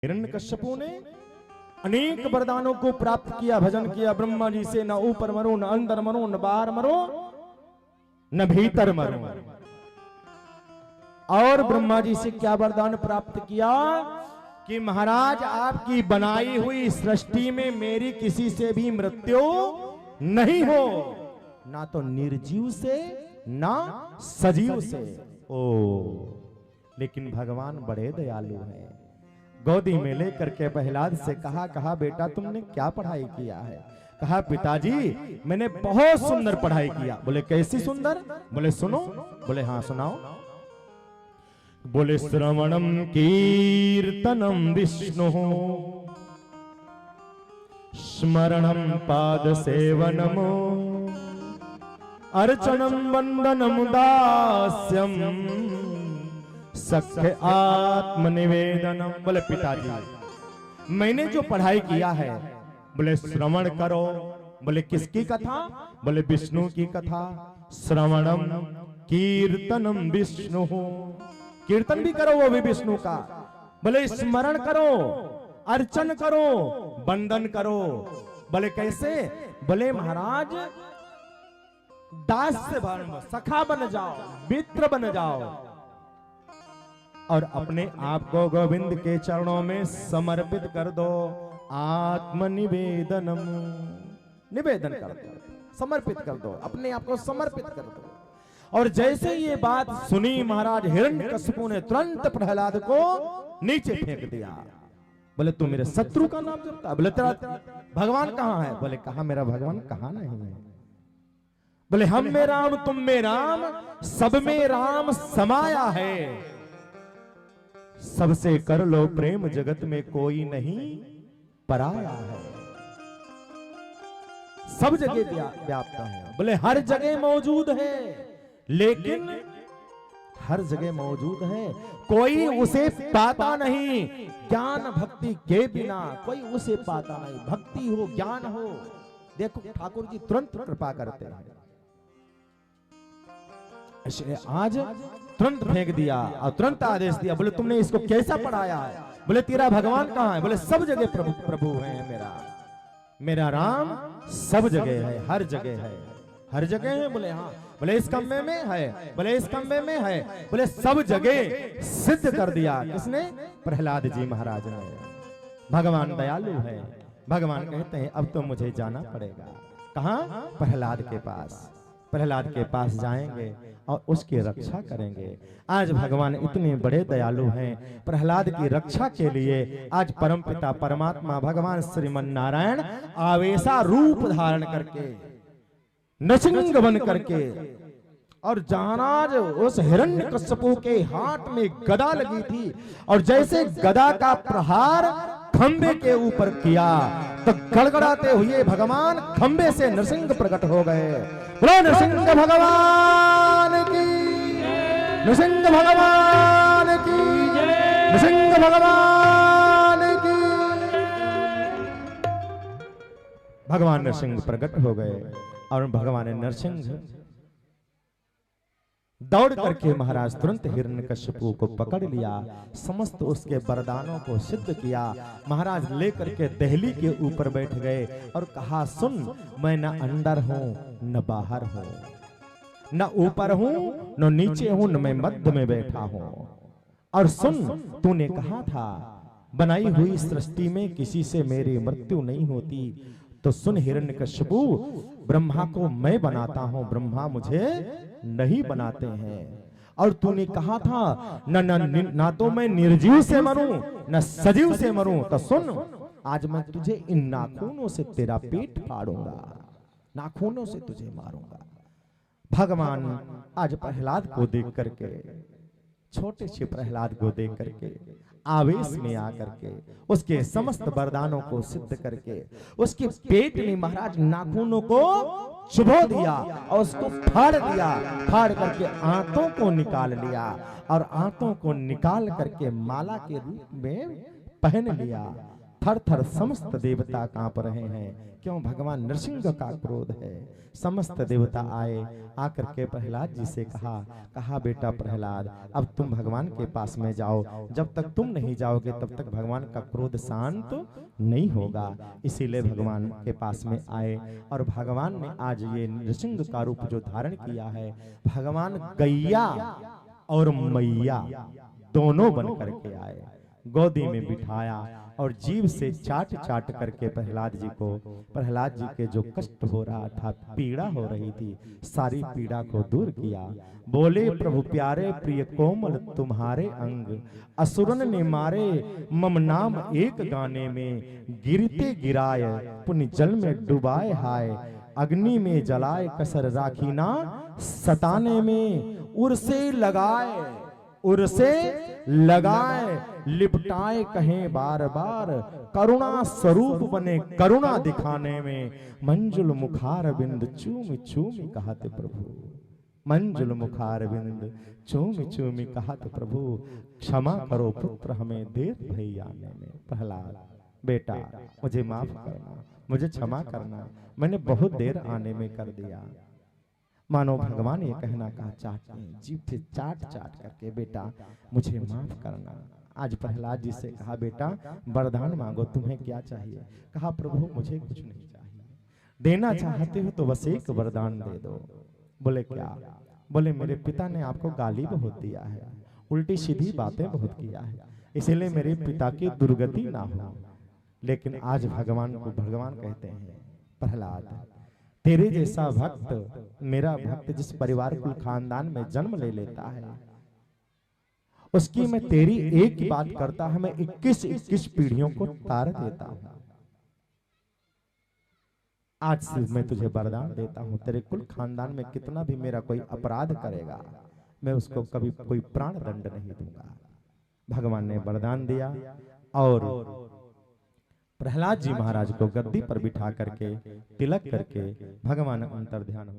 हिरण्यकश्यपु ने अनेक वरदानों को प्राप्त किया, भजन किया ब्रह्मा जी से, न ऊपर मरो, न अंदर मरो, न बाहर मरो, न भीतर मरो। और ब्रह्मा जी से क्या वरदान प्राप्त किया कि महाराज आपकी बनाई हुई सृष्टि में मेरी किसी से भी मृत्यु नहीं हो, ना तो निर्जीव से ना सजीव से। ओ लेकिन भगवान बड़े दयालु हैं। गोदी में लेकर के प्रहलाद से कहा बेटा तुमने क्या पढ़ाई किया है? कहा पिताजी मैंने बहुत सुंदर पढ़ाई किया। बोले कैसी सुंदर? बोले सुनो। बोले हाँ सुनाओ। बोले श्रवणम कीर्तनम विष्णु स्मरणम पाद सेवनम अर्चनम वंदनम दास्यम सख्य आत्मनिवेदनम। बोले पिताजी मैंने जो पढ़ाई किया है, बोले श्रवण करो। बोले किसकी कथा? बोले विष्णु की कथा। श्रवणम कीर्तनम विष्णु, कीर्तन भी करो वो भी विष्णु का। बोले स्मरण करो, अर्चन करो, वंदन करो। बोले कैसे? बोले महाराज दास से सखा बन जाओ, मित्र बन जाओ और अपने आप को गोविंद के चरणों में समर्पित कर दो। आत्मनिवेदनम, निवेदन कर दो, समर्पित कर दो, अपने आप को समर्पित कर दो। और जैसे ये बात सुनी महाराज हिरण्यकश्यपु ने तुरंत प्रहलाद को नीचे फेंक दिया। बोले तू मेरे शत्रु का नाम जपता? बोले तेरा भगवान कहाँ है? बोले कहा मेरा भगवान कहाँ नहीं है। बोले हम में राम तुम में राम सब में राम समाया है, सबसे कर लो प्रेम जगत में कोई नहीं पराया है। सब जगह व्याप्त है। बोले हर जगह मौजूद है, लेकिन हर जगह मौजूद है, कोई उसे पाता नहीं। ज्ञान भक्ति के बिना कोई उसे पाता नहीं। भक्ति हो, ज्ञान हो, देखो ठाकुर जी तुरंत कृपा करते हैं। आज तुरंत फेंक दिया और तुरंत आदेश दिया। बोले तुमने इसको कैसा पढ़ाया है? बोले तेरा भगवान कहाँ है? बोले सब जगह प्रभु प्रभु है मेरा राम सब जगह है, हर जगह है। हर जगह है? बोले हाँ। बोले इस कमरे में है? बोले इस कमरे में है। बोले सब जगह सिद्ध कर दिया। किसने? प्रहलाद जी महाराज ने। भगवान दयालु है। भगवान कहते हैं अब तो मुझे जाना पड़ेगा। कहाँ? प्रहलाद के पास। प्रहलाद के पास जाएंगे और उसकी रक्षा करेंगे। आज भगवान इतने बड़े दयालु हैं। प्रहलाद की रक्षा के लिए आज परमपिता परमात्मा भगवान श्रीमन नारायण आवेशा रूप धारण करके, नृसिंह बन करके, और जहां उस हिरण्यकश्यपु के हाथ में गदा लगी थी और जैसे गदा का प्रहार खंबे के ऊपर किया तो गड़गड़ाते हुए भगवान खंबे से नृसिंह प्रकट हो गए। बोलो नृसिंह भगवान की, नृसिंह भगवान की, नृसिंह भगवान की। भगवान नृसिंह प्रकट हो गए और भगवान नृसिंह दौड़ करके महाराज तुरंत हिरण्यकश्यपु को पकड़ लिया, समस्त उसके वरदानों को सिद्ध किया। महाराज लेकर के दहली के ऊपर बैठ गए और कहा सुन मैं न अंदर हूं न बाहर हूं, न ऊपर हूं न नीचे हूं, न मैं मध्य में बैठा हूं। और सुन तूने कहा था बनाई हुई सृष्टि में किसी से मेरी मृत्यु नहीं होती, तो सुन हिरण्यकश्यपु ब्रह्मा को मैं बनाता हूं, ब्रह्मा मुझे नहीं बनाते हैं। और तूने कहा था ना तो मैं निर्जीव से मरूं न सजीव से मरूं, तो सुन आज मैं तुझे इन नाखूनों से तेरा पेट फाड़ूंगा, नाखूनों से तुझे मारूंगा। भगवान आज प्रहलाद को देख करके, छोटे से प्रहलाद को देख करके आवेश में आकर के उसके समस्त वरदानों को सिद्ध करके उसके पेट में महाराज नाखूनों को चुभो दिया और उसको फाड़ दिया। फाड़ करके आंतों को निकाल लिया और आंतों को निकाल करके माला के रूप में पहन लिया। थर थर समस्त देवता कांप रहे हैं। क्यों? भगवान नरसिंह का क्रोध है। समस्त देवता आए, आकर के प्रहलाद जी से कहा बेटा प्रहलाद, अब तुम भगवान के पास में जाओ, जब तक तुम नहीं जाओगे तब तक भगवान का क्रोध शांत नहीं होगा। इसीलिए भगवान के पास में आए और भगवान ने आज ये नृसिंह का रूप जो धारण किया है, भगवान गैया और मैया दोनों बन करके आए, गोदी में बिठाया और जीभ से चाट चाट करके प्रहलाद जी के जो कष्ट हो रहा था, पीड़ा हो रही थी, सारी पीड़ा को दूर किया। बोले प्रभु प्यारे प्रिय कोमल तुम्हारे अंग, असुरन ने मारे मम नाम एक गाने में, गिरते गिराए पुण्य जल में डुबाए हाय, अग्नि में जलाए कसर राखी ना सताने में, उर्से लगाए लिपटाए कहें बार बार, करुणा स्वरूप बने करुणा दिखाने में, मंजुल मुखार बिंद चूमी चूमी कहते प्रभु, मंजुल मुखार बिंद चूमी चूमी कहते प्रभु, क्षमा करो पुत्र हमें देर भई आने में। प्रहलाद बेटा मुझे माफ करना, मुझे क्षमा करना, मैंने बहुत देर आने में कर दिया। मानो भगवान ये कहना कहा चाटने, जीभ से चाट चाट करके बेटा मुझे माफ करना। आज प्रहलाद जी से कहा बेटा वरदान मांगो, तुम्हें क्या चाहिए? कहा प्रभु मुझे कुछ नहीं चाहिए, देना चाहते हो तो बस एक वरदान दे दो। बोले क्या? बोले मेरे पिता ने आपको गाली बहुत दिया है, उल्टी सीधी बातें बहुत किया है, इसलिए मेरे पिता की दुर्गति ना हो। लेकिन आज भगवान कहते हैं प्रहलाद तेरे जैसा भक्त, मेरा भक्त जिस परिवार कुल खानदान में जन्म ले लेता है, उसकी मैं तेरी एक ही बात करता है, मैं 21 पीढ़ियों को तार देता हूं। आज से मैं तुझे वरदान देता हूं, तेरे कुल खानदान में कितना भी मेरा कोई अपराध करेगा, मैं उसको कभी कोई प्राण दंड नहीं दूंगा। भगवान ने वरदान दिया और प्रहलाद जी महाराज को गद्दी पर बिठा करके तिलक करके भगवान अंतर ध्यान हुए।